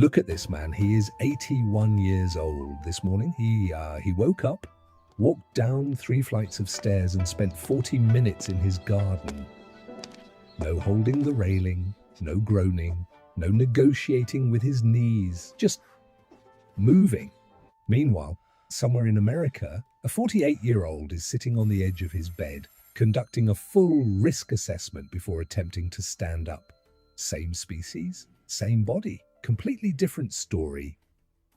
Look at this man. He is 81 years old this morning. He woke up, walked down 3 flights of stairs and spent 40 minutes in his garden. No holding the railing, no groaning, no negotiating with his knees, just moving. Meanwhile, somewhere in America, a 48-year-old is sitting on the edge of his bed, conducting a full risk assessment before attempting to stand up. Same species, same body, completely different story.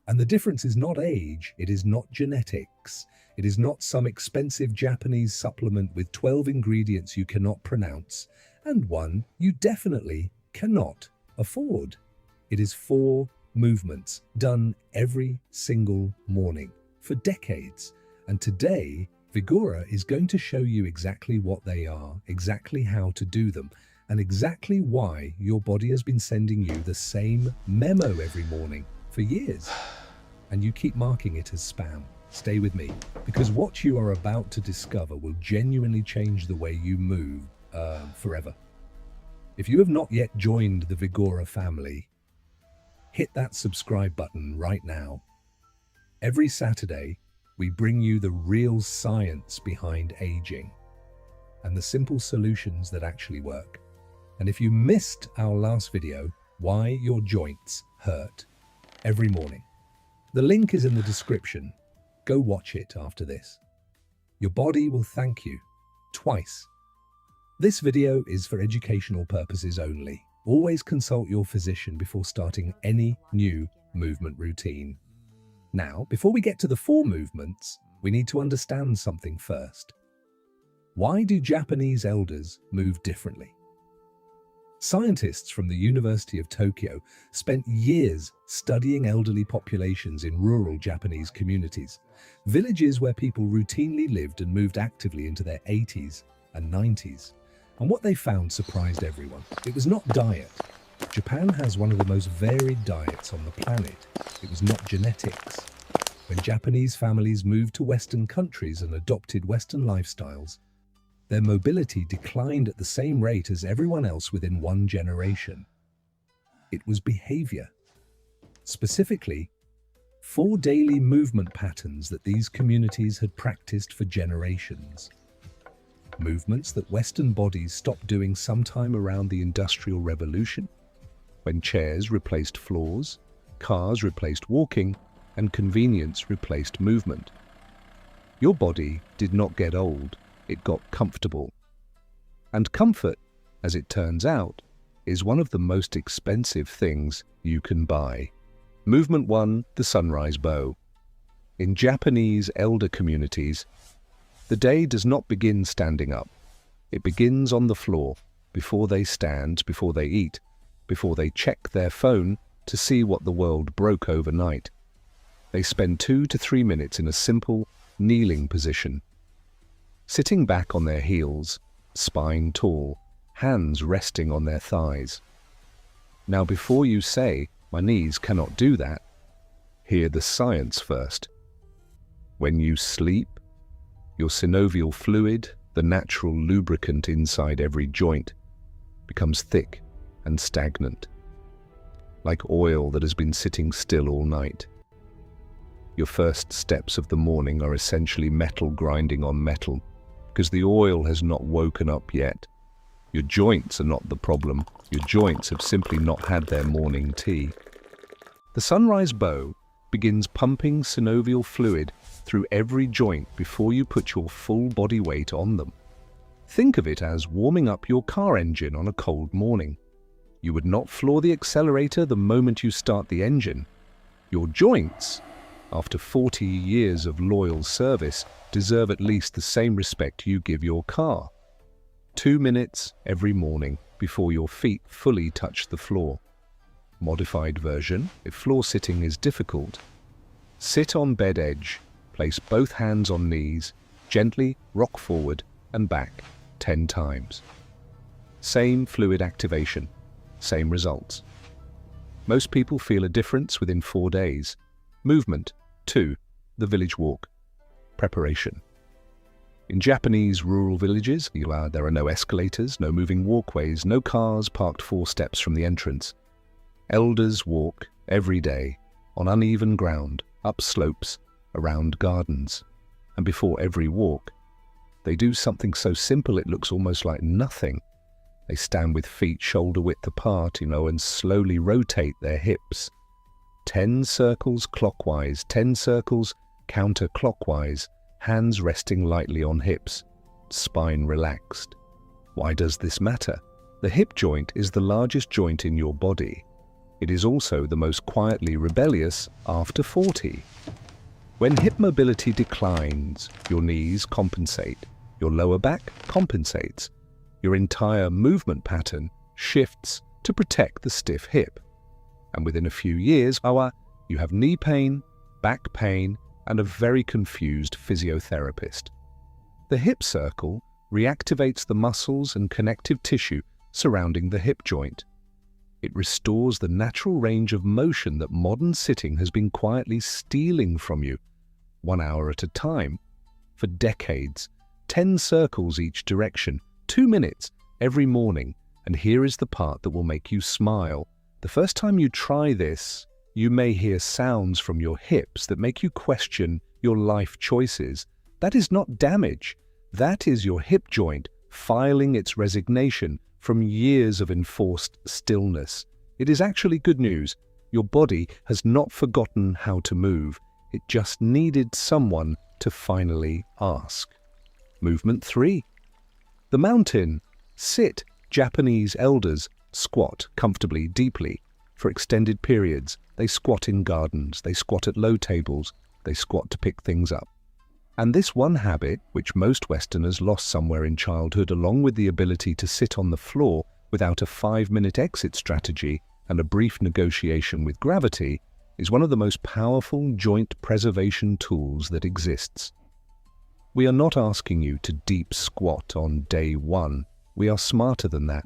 And the difference is not age, it is not genetics, it is not some expensive Japanese supplement with 12 ingredients you cannot pronounce, and one you definitely cannot afford. It is 4 movements done every single morning for decades. And today, Vigora is going to show you exactly what they are, exactly how to do them, and exactly why your body has been sending you the same memo every morning for years. And you keep marking it as spam. Stay with me, because what you are about to discover will genuinely change the way you move forever. If you have not yet joined the Vigora family, hit that subscribe button right now. Every Saturday, we bring you the real science behind aging and the simple solutions that actually work. And if you missed our last video, why your joints hurt every morning, the link is in the description. Go watch it after this. Your body will thank you twice. This video is for educational purposes only. Always consult your physician before starting any new movement routine. Now, before we get to the 4 movements, we need to understand something first. Why do Japanese elders move differently? Scientists from the University of Tokyo spent years studying elderly populations in rural Japanese communities, villages where people routinely lived and moved actively into their 80s and 90s. And what they found surprised everyone. It was not diet. Japan has one of the most varied diets on the planet. It was not genetics. When Japanese families moved to Western countries and adopted Western lifestyles, their mobility declined at the same rate as everyone else within 1 generation. It was behavior. Specifically, 4 daily movement patterns that these communities had practiced for generations. Movements that Western bodies stopped doing sometime around the Industrial Revolution, when chairs replaced floors, cars replaced walking, and convenience replaced movement. Your body did not get old, it got comfortable. And comfort, as it turns out, is one of the most expensive things you can buy. Movement 1, the sunrise bow. In Japanese elder communities, the day does not begin standing up. It begins on the floor, before they stand, before they eat, before they check their phone to see what the world broke overnight. They spend 2 to 3 minutes in a simple, kneeling position, sitting back on their heels, spine tall, hands resting on their thighs. Now, before you say, "My knees cannot do that," hear the science first. When you sleep, your synovial fluid, the natural lubricant inside every joint, becomes thick and stagnant, like oil that has been sitting still all night. Your first steps of the morning are essentially metal grinding on metal, because the oil has not woken up yet. Your joints are not the problem. Your joints have simply not had their morning tea. The sunrise bow begins pumping synovial fluid through every joint before you put your full body weight on them. Think of it as warming up your car engine on a cold morning. You would not floor the accelerator the moment you start the engine. Your joints, after 40 years of loyal service, deserve at least the same respect you give your car. 2 minutes every morning before your feet fully touch the floor. Modified version, if floor sitting is difficult, sit on bed edge, place both hands on knees, gently rock forward and back 10 times. Same fluid activation, same results. Most people feel a difference within 4 days. Movement 2, the village walk. Preparation. In Japanese rural villages, there are no escalators, no moving walkways, no cars parked 4 steps from the entrance. Elders walk every day on uneven ground, up slopes, around gardens. And before every walk, they do something so simple it looks almost like nothing. They stand with feet shoulder width apart, and slowly rotate their hips. 10 circles clockwise, 10 circles counterclockwise, hands resting lightly on hips, spine relaxed. Why does this matter? The hip joint is the largest joint in your body. It is also the most quietly rebellious after 40. When hip mobility declines, your knees compensate, your lower back compensates. Your entire movement pattern shifts to protect the stiff hip. And within a few years, you have knee pain, back pain, and a very confused physiotherapist. The hip circle reactivates the muscles and connective tissue surrounding the hip joint. It restores the natural range of motion that modern sitting has been quietly stealing from you, 1 hour at a time, for decades, 10 circles each direction, 2 minutes every morning. And here is the part that will make you smile. The first time you try this, you may hear sounds from your hips that make you question your life choices. That is not damage. That is your hip joint filing its resignation from years of enforced stillness. It is actually good news. Your body has not forgotten how to move. It just needed someone to finally ask. Movement 3. The mountain. Sit. Japanese elders squat comfortably, deeply, for extended periods. They squat in gardens. They squat at low tables. They squat to pick things up. And this one habit, which most Westerners lost somewhere in childhood, along with the ability to sit on the floor without a 5-minute exit strategy and a brief negotiation with gravity, is one of the most powerful joint preservation tools that exists. We are not asking you to deep squat on day 1. We are smarter than that.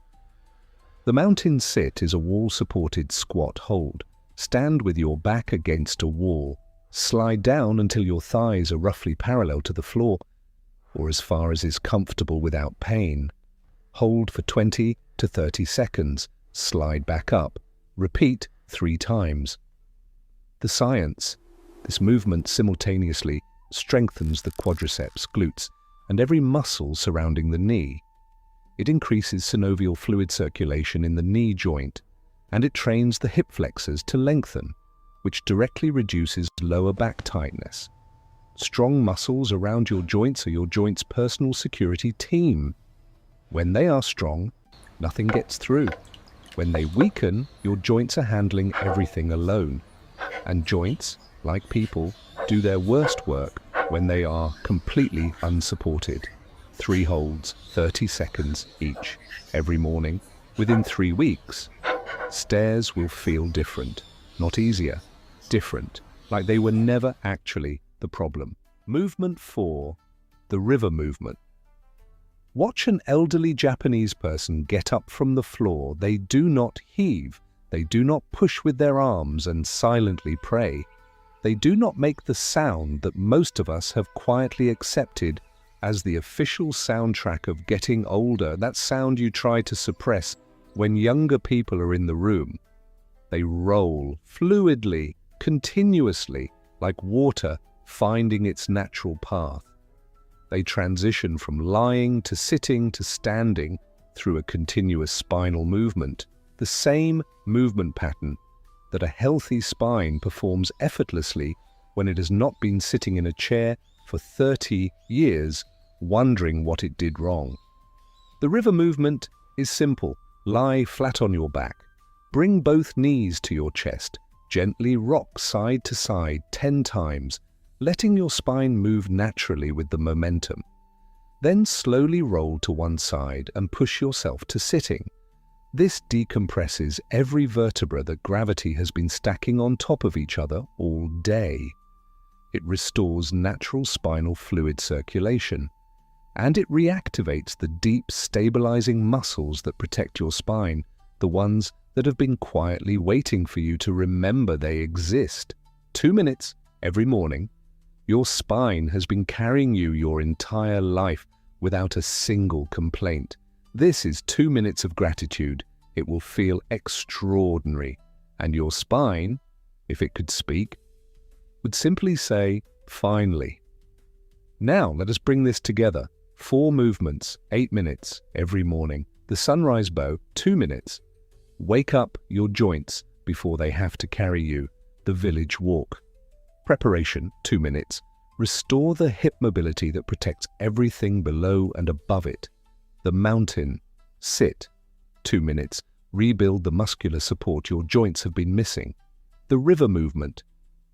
The mountain sit is a wall-supported squat hold. Stand with your back against a wall. Slide down until your thighs are roughly parallel to the floor, or as far as is comfortable without pain. Hold for 20 to 30 seconds. Slide back up. Repeat 3 times. The science. This movement simultaneously strengthens the quadriceps, glutes, and every muscle surrounding the knee. It increases synovial fluid circulation in the knee joint, and it trains the hip flexors to lengthen, which directly reduces lower back tightness. Strong muscles around your joints are your joint's personal security team. When they are strong, nothing gets through. When they weaken, your joints are handling everything alone. And joints, like people, do their worst work when they are completely unsupported. 3 holds, 30 seconds each, every morning, within 3 weeks. Stairs will feel different, not easier. Different, like they were never actually the problem. Movement 4, the river movement. Watch an elderly Japanese person get up from the floor. They do not heave. They do not push with their arms and silently pray. They do not make the sound that most of us have quietly accepted as the official soundtrack of getting older, that sound you try to suppress when younger people are in the room. They roll fluidly, continuously, like water finding its natural path. They transition from lying to sitting to standing through a continuous spinal movement, the same movement pattern that a healthy spine performs effortlessly when it has not been sitting in a chair for 30 years wondering what it did wrong. The river movement is simple. Lie flat on your back. Bring both knees to your chest. Gently rock side to side 10 times, letting your spine move naturally with the momentum. Then slowly roll to one side and push yourself to sitting. This decompresses every vertebra that gravity has been stacking on top of each other all day. It restores natural spinal fluid circulation, and it reactivates the deep, stabilizing muscles that protect your spine, the ones that have been quietly waiting for you to remember they exist. 2 minutes every morning. Your spine has been carrying you your entire life without a single complaint. This is 2 minutes of gratitude. It will feel extraordinary, And your spine, if it could speak, would simply say, "Finally." Now let us bring this together. 4 movements, 8 minutes every morning. The sunrise bow, 2 minutes. Wake up your joints before they have to carry you. The village walk. Preparation, 2 minutes. Restore the hip mobility that protects everything below and above it. The mountain, sit, 2 minutes. Rebuild the muscular support your joints have been missing. The river movement,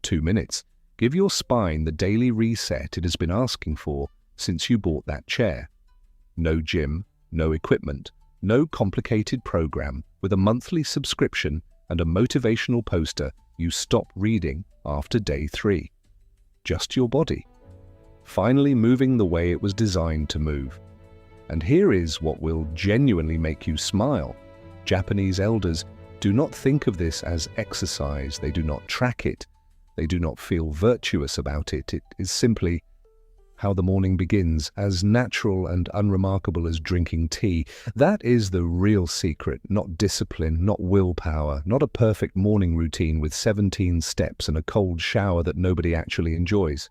2 minutes. Give your spine the daily reset it has been asking for since you bought that chair. No gym, no equipment, no complicated program. With a monthly subscription and a motivational poster you stop reading after day 3. Just your body. Finally moving the way it was designed to move. And here is what will genuinely make you smile. Japanese elders do not think of this as exercise. They do not track it. They do not feel virtuous about it. It is simply how the morning begins, as natural and unremarkable as drinking tea. That is the real secret, not discipline, not willpower, not a perfect morning routine with 17 steps and a cold shower that nobody actually enjoys.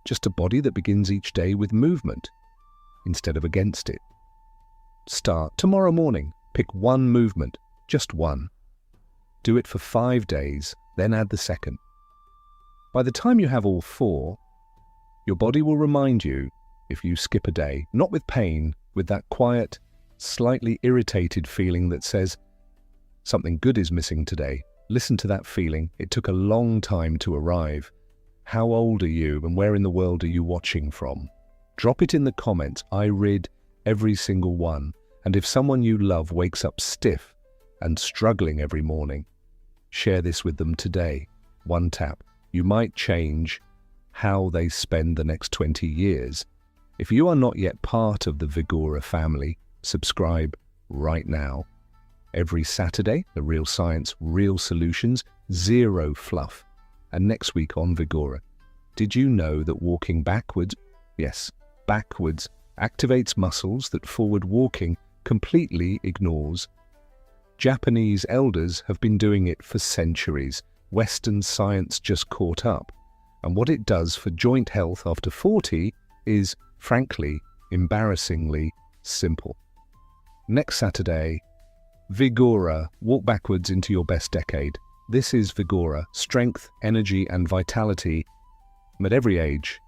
Just a body that begins each day with movement instead of against it. Start tomorrow morning. Pick one movement, just one. Do it for 5 days, then add the second. By the time you have all 4, your body will remind you if you skip a day, not with pain, with that quiet, slightly irritated feeling that says, something good is missing today. Listen to that feeling. It took a long time to arrive. How old are you and where in the world are you watching from? Drop it in the comments. I read every single one. And if someone you love wakes up stiff and struggling every morning, share this with them today. One tap. You might change how they spend the next 20 years. If you are not yet part of the Vigora family, subscribe right now. Every Saturday, the real science, real solutions, zero fluff. And next week on Vigora, did you know that walking backwards, yes, backwards, activates muscles that forward walking completely ignores? Japanese elders have been doing it for centuries. Western science just caught up. And what it does for joint health after 40 is, frankly, embarrassingly simple. Next Saturday, Vigora, walk backwards into your best decade. This is Vigora, strength, energy and vitality at every age,